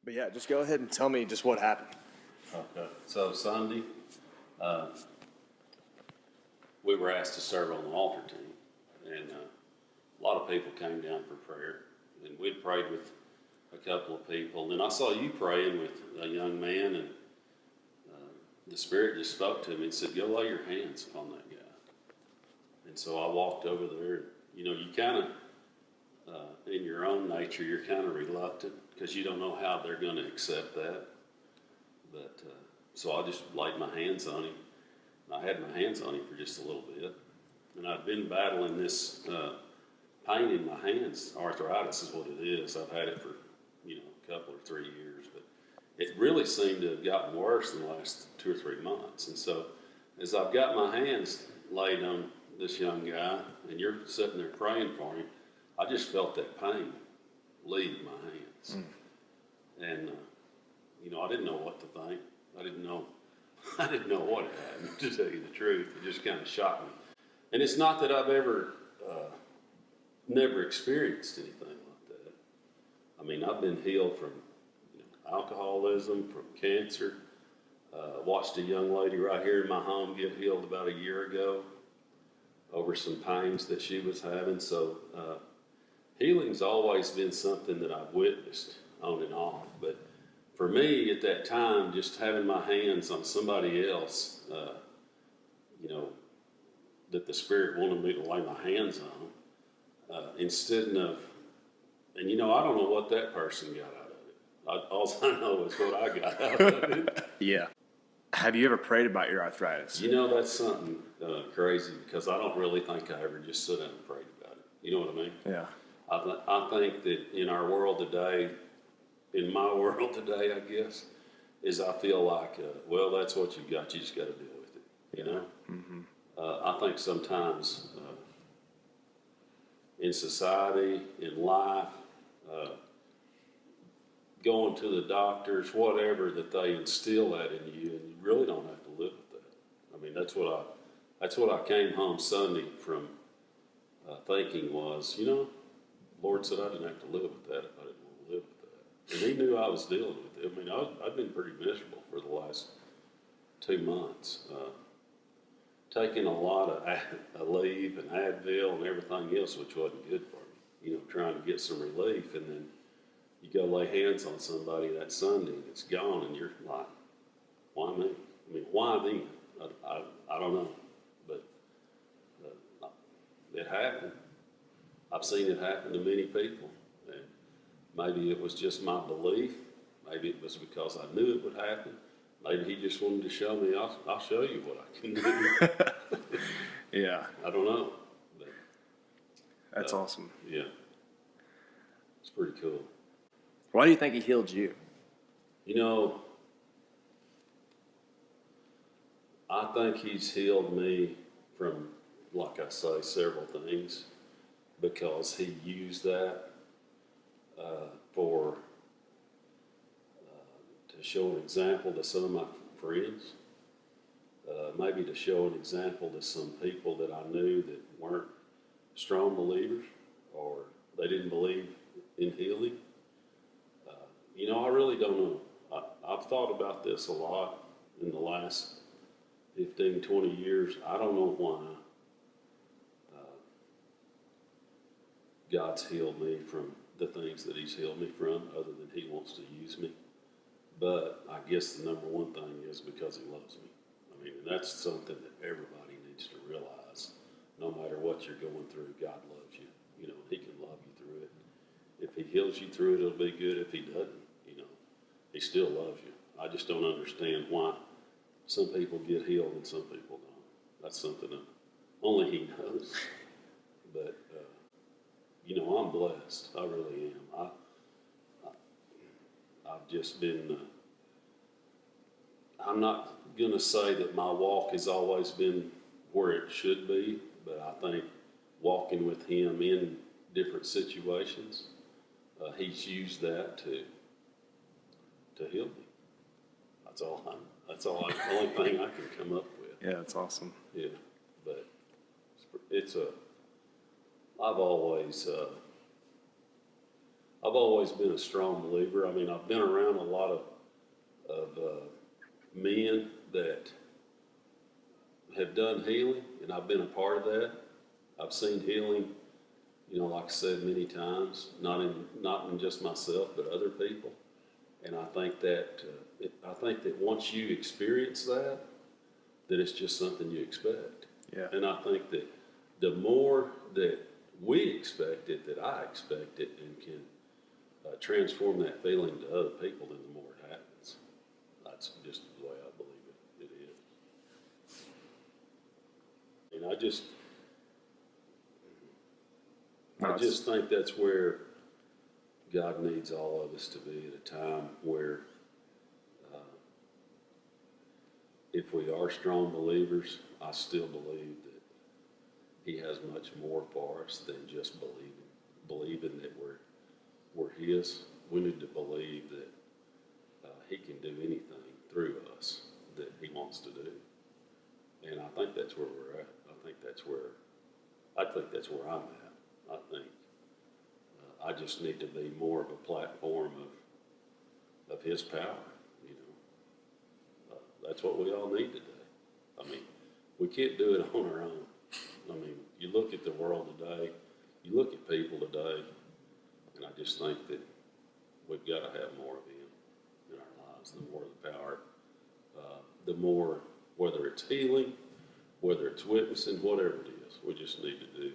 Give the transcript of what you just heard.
But yeah, just go ahead and tell me just what happened. Okay. So Sunday, we were asked to serve on the altar team, and a lot of people came down for prayer, and we'd prayed with a couple of people. And I saw you praying with a young man, and the Spirit just spoke to me and said, "Go lay your hands upon that guy." And so I walked over there. You know, you kind of, in your own nature, you're kind of reluctant because you don't know how they're going to accept that. But so I just laid my hands on him. I had my hands on him for just a little bit. And I'd been battling this pain in my hands. Arthritis is what it is. I've had it for, a couple or 3 years. But it really seemed to have gotten worse in the last 2 or 3 months. And so as I've got my hands laid on this young guy, and you're sitting there praying for him, I just felt that pain leave my hands. And, I didn't know what to think. I didn't know what had happened, to tell you the truth. It just kind of shocked me. And it's not that I've never experienced anything like that. I mean, I've been healed from alcoholism, from cancer. Watched a young lady right here in my home get healed about a year ago over some pains that she was having. So healing's always been something that I've witnessed on and off. But for me, at that time, just having my hands on somebody else, that the Spirit wanted me to lay my hands on, instead of, and I don't know what that person got out of it. All I know is what I got out of it. Yeah. Have you ever prayed about your arthritis? That's something crazy, because I don't really think I ever just stood down and prayed about it. You know what I mean? Yeah. I think that in our world today, in my world today, I guess, is I feel like, well, that's what you've got. You just got to deal with it, Mm-hmm. I think sometimes in society, in life, going to the doctors, whatever, that they instill that in you, and you really don't have to live with that. I mean, that's what I came home Sunday from thinking was, Lord said I didn't have to live with that if I didn't want to live with that. And He knew I was dealing with it. I mean, I've been pretty miserable for the last 2 months. Taking a lot of leave and Advil and everything else, which wasn't good for me, trying to get some relief. And then you go lay hands on somebody that Sunday and it's gone, and you're like, why me? I mean, why then? I don't know. But it happened. I've seen it happen to many people. And maybe it was just my belief. Maybe it was because I knew it would happen. Maybe He just wanted to show me, I'll show you what I can do. Yeah. I don't know. But, that's awesome. Yeah. It's pretty cool. Why do you think He healed you? I think He's healed me from, like I say, several things, because He used that for to show an example to some of my friends, maybe to show an example to some people that I knew that weren't strong believers, or they didn't believe in healing. I really don't know. I've thought about this a lot in the last 15, 20 years. I don't know why God's healed me from the things that He's healed me from, other than He wants to use me. But I guess the number one thing is because He loves me. I mean, and that's something that everybody needs to realize. No matter what you're going through, God loves you. He can love you through it. If He heals you through it, it'll be good. If He doesn't, He still loves you. I just don't understand why some people get healed and some people don't. That's something that only He knows. But, I'm blessed. I really am. I've just been, I'm not going to say that my walk has always been where it should be, but I think walking with Him in different situations, He's used that to heal me. That's all. The only thing I can come up with. Yeah, that's awesome. Yeah, but I've always I've always been a strong believer. I mean, I've been around a lot of men that have done healing, and I've been a part of that. I've seen healing, you know, like I said many times, not in just myself, but other people. And I think that once you experience that, that it's just something you expect. Yeah. And I think that the more that we expect it, that I expect it, and can transform that feeling to other people, then the more it happens. That's just the way I believe it is. And I just think that's where God needs all of us to be at a time where if we are strong believers, I still believe that He has much more for us than just believing that we're His. We need to believe that He can do anything through us that He wants to do. And I think that's where we're at. I think that's where I'm at. I think I just need to be more of a platform of His power. You know, that's what we all need today. I mean, we can't do it on our own. I mean, you look at the world today, you look at people today, and I just think that we've got to have more of Him in our lives. The more the power, the more, whether it's healing, whether it's witnessing, whatever it is, we just need to do